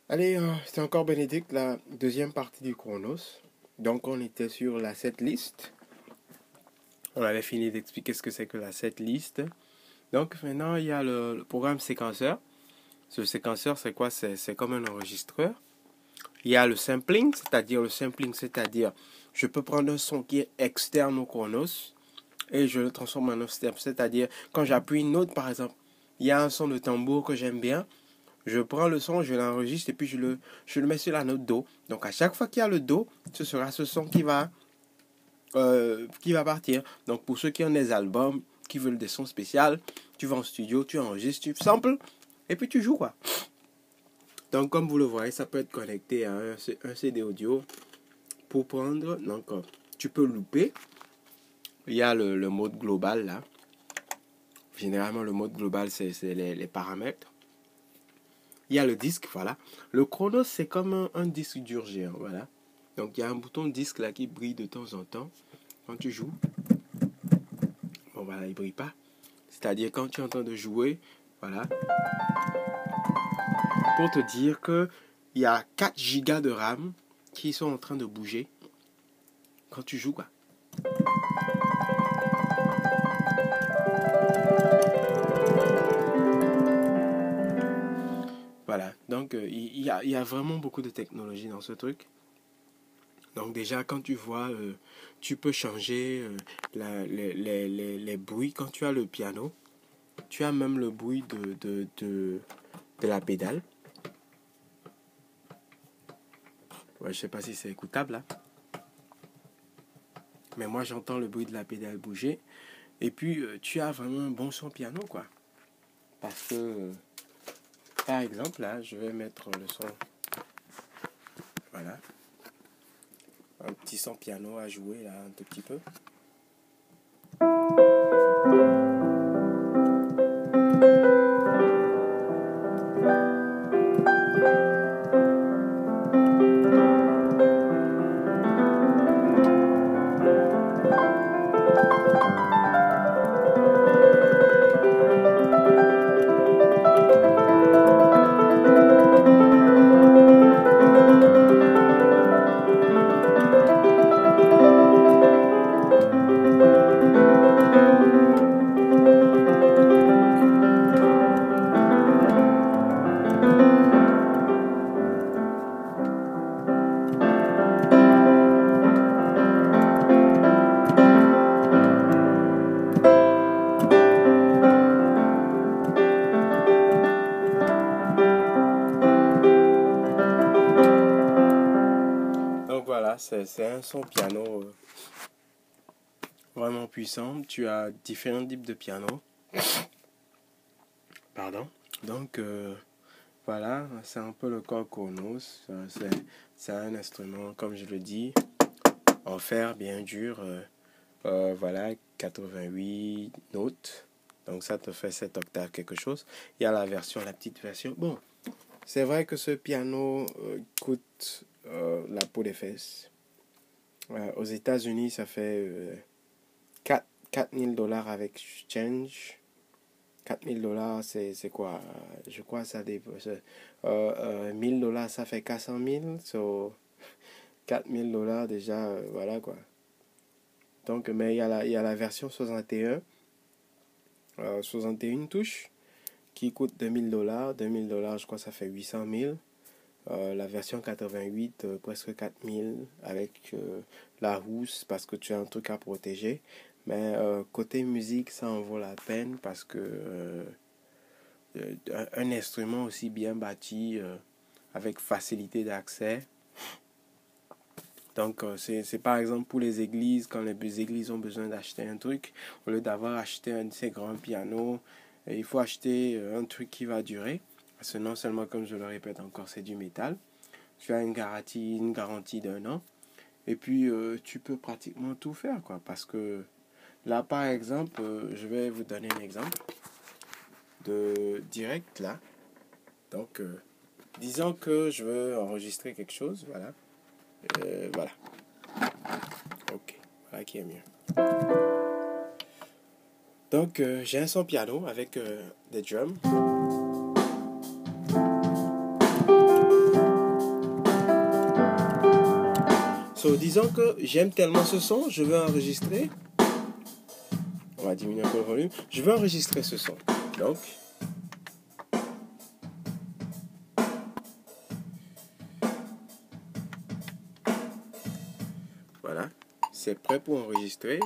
Allez, c'est encore Bénédicte, la deuxième partie du Chronos. Donc, on était sur la setlist. On avait fini d'expliquer ce que c'est que la setlist. Donc, maintenant, il y a le programme séquenceur. Ce séquenceur, c'est quoi? C'est comme un enregistreur. Il y a le sampling, c'est-à-dire, je peux prendre un son qui est externe au Chronos et je le transforme en off-step. C'est-à-dire, quand j'appuie une note, par exemple, il y a un son de tambour que j'aime bien. Je prends le son, je l'enregistre et puis je le mets sur la note Do. Donc à chaque fois qu'il y a le Do, ce sera ce son qui va partir. Donc pour ceux qui ont des albums, qui veulent des sons spéciaux, tu vas en studio, tu enregistres, tu samples et puis tu joues quoi. Donc comme vous le voyez, ça peut être connecté à un CD audio pour prendre. Donc tu peux louper. Il y a le mode global là. Généralement le mode global c'est les paramètres. Il y a le disque, voilà. Le Chronos, c'est comme un disque dur géant, voilà. Donc, il y a un bouton disque là qui brille de temps en temps. Quand tu joues, bon, voilà, il ne brille pas. C'est-à-dire, quand tu es en train de jouer, voilà. Pour te dire que il y a 4 gigas de RAM qui sont en train de bouger quand tu joues, quoi. Voilà. Donc, il y a vraiment beaucoup de technologie dans ce truc. Donc déjà, quand tu vois, tu peux changer les bruits. Quand tu as le piano, tu as même le bruit de la pédale. Ouais, je sais pas si c'est écoutable là. Mais moi, j'entends le bruit de la pédale bouger. Et puis, tu as vraiment un bon son piano, quoi. Parce que, par exemple, là, je vais mettre le son. Voilà. Un petit son piano à jouer, là, un tout petit peu. Donc voilà, c'est un son piano vraiment puissant. Tu as différents types de piano. Pardon. Donc voilà, c'est un peu le corps Chronos. C'est un instrument, comme je le dis, en fer bien dur. Voilà, 88 notes. Donc ça te fait 7 octaves quelque chose. Il y a la version, la petite version. Bon, c'est vrai que ce piano coûte la peau des fesses. Aux États-Unis, ça fait 4 000 $ avec change. 4 000 $, c'est quoi? Je crois que ça dépend. 1 000 $, ça fait 400 000. So, 4 000 $ déjà, voilà quoi. Donc, mais il y a la version 61, 61 touches, qui coûte 2 000 $. 2 000 $, je crois que ça fait 800 000. La version 88, presque 4 000, avec la housse, parce que tu as un truc à protéger. Mais côté musique, ça en vaut la peine, parce que un instrument aussi bien bâti, avec facilité d'accès. Donc, c'est par exemple pour les églises, quand les églises ont besoin d'acheter un truc, au lieu d'avoir acheté un de ces grands pianos, il faut acheter un truc qui va durer. Parce que non seulement, comme je le répète encore, c'est du métal. Tu as une garantie d'1 an. Et puis, tu peux pratiquement tout faire, quoi. Parce que là, par exemple, je vais vous donner un exemple de direct, là. Donc, disons que je veux enregistrer quelque chose, voilà. Voilà. Ok, voilà qui est mieux. Donc, j'ai un son piano avec des drums. So, disons que j'aime tellement ce son, je veux enregistrer. On va diminuer un peu le volume. Je veux enregistrer ce son. Donc, voilà, c'est prêt pour enregistrer.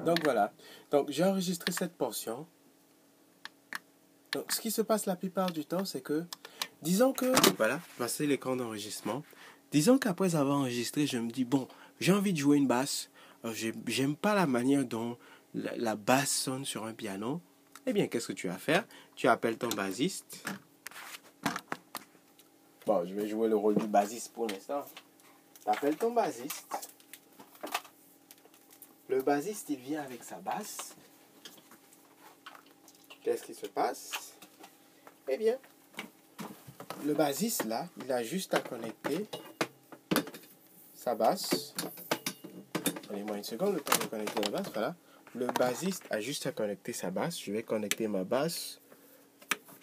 Donc voilà, donc j'ai enregistré cette portion. Donc ce qui se passe la plupart du temps, c'est que, disons que, voilà, passer l'écran d'enregistrement. Disons qu'après avoir enregistré, je me dis, bon, j'ai envie de jouer une basse. J'aime pas la manière dont la basse sonne sur un piano. Eh bien, qu'est-ce que tu vas faire? Tu appelles ton bassiste. Bon, je vais jouer le rôle du bassiste pour l'instant. Tu appelles ton bassiste. Le bassiste, il vient avec sa basse. Qu'est-ce qui se passe? Eh bien, le bassiste, là, il a juste à connecter sa basse. Donnez-moi une seconde, le temps de connecter la basse, voilà. Le bassiste a juste à connecter sa basse. Je vais connecter ma basse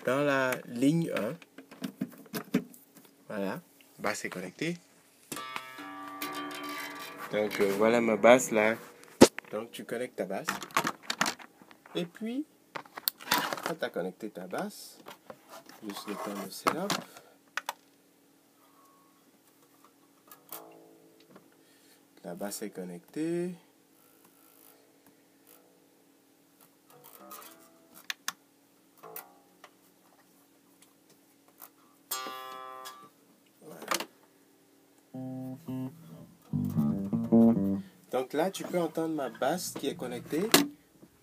dans la ligne 1. Voilà, basse est connectée. Donc, voilà ma basse, là. Donc, tu connectes ta basse. Et puis, quand tu as connecté ta basse, juste le temps de setup. La basse est connectée. Voilà. Donc là, tu peux entendre ma basse qui est connectée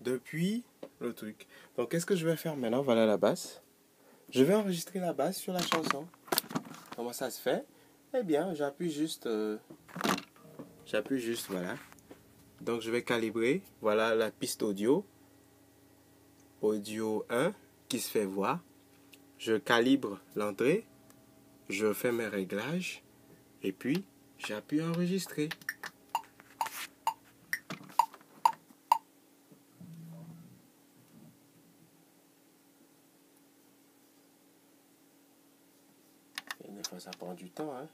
depuis le truc. Donc, qu'est-ce que je vais faire maintenant? Voilà la basse. Je vais enregistrer la basse sur la chanson. Comment ça se fait? Eh bien, j'appuie juste, voilà. Donc, je vais calibrer. Voilà la piste audio. Audio 1 qui se fait voir. Je calibre l'entrée. Je fais mes réglages. Et puis, j'appuie enregistrer. Et des fois, ça prend du temps, hein.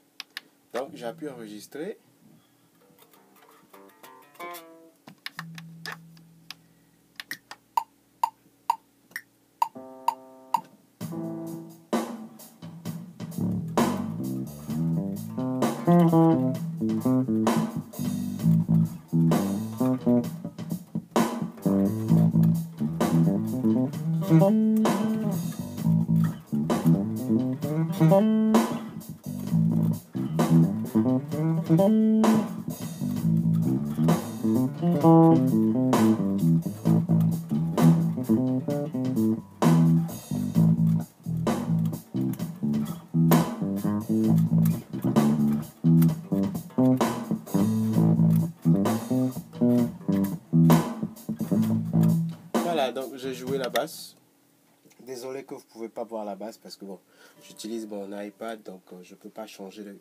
Donc, j'appuie enregistrer. Voilà, donc j'ai joué la basse. Désolé que vous ne pouvez pas voir la basse parce que bon, j'utilise mon iPad, donc je ne peux pas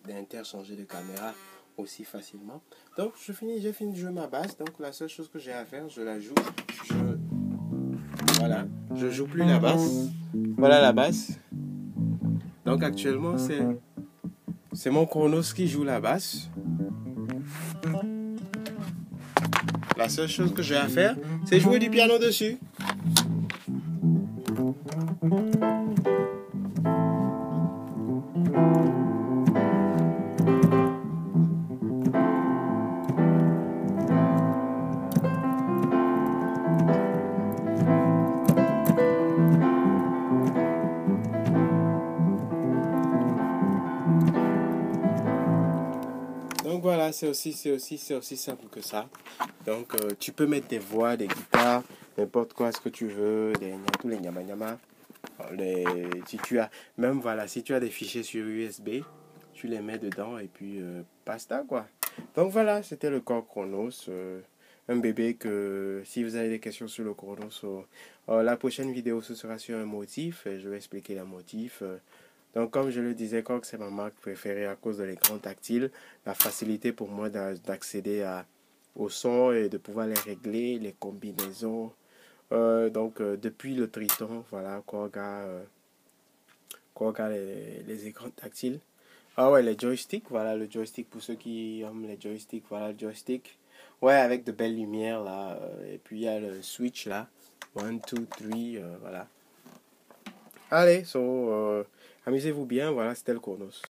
interchanger de caméra aussi facilement. Donc j'ai fini de jouer ma basse. Donc la seule chose que j'ai à faire, je la joue. Voilà, je joue plus la basse. Voilà la basse. Donc actuellement c'est mon Chronos qui joue la basse. La seule chose que j'ai à faire, c'est jouer du piano dessus. c'est aussi simple que ça. Donc, tu peux mettre des voix, des guitares, n'importe quoi, ce que tu veux, tous les nyama nyama. Si tu as, même voilà, si tu as des fichiers sur USB, tu les mets dedans et puis basta quoi. Donc voilà, c'était le corps Chronos. Un bébé que si vous avez des questions sur le Chronos, la prochaine vidéo ce sera sur un motif et je vais expliquer le motif. Donc comme je le disais, Korg c'est ma marque préférée à cause de l'écran tactile, la facilité pour moi d'accéder au son et de pouvoir les régler, les combinaisons. Depuis le Triton, voilà, Korg a les écrans tactiles. Ah ouais, les joysticks, voilà le joystick pour ceux qui aiment les joysticks, voilà le joystick. Ouais, avec de belles lumières là. Et puis il y a le switch là. 1, 2, 3, voilà. Allez, amusez-vous bien, voilà, c'était le Chronos.